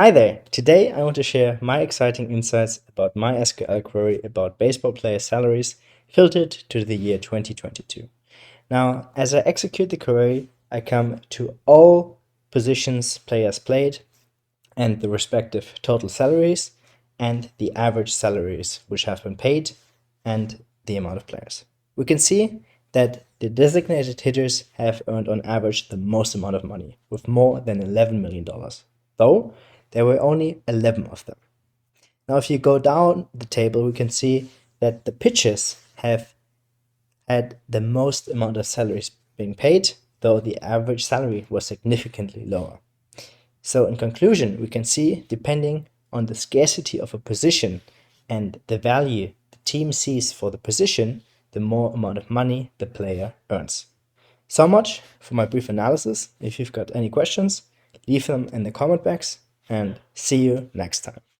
Hi there! Today I want to share my exciting insights about my SQL query about baseball player salaries filtered to the year 2022. Now, as I execute the query, I come to all positions players played and the respective total salaries and the average salaries which have been paid and the amount of players. We can see that the designated hitters have earned on average the most amount of money, with more than $11 million, though there were only 11 of them. Now, if you go down the table, we can see that the pitchers have had the most amount of salaries being paid, though the average salary was significantly lower. So in conclusion, we can see, depending on the scarcity of a position and the value the team sees for the position, the more amount of money the player earns. So much for my brief analysis. If you've got any questions, leave them in the comment box and see you next time.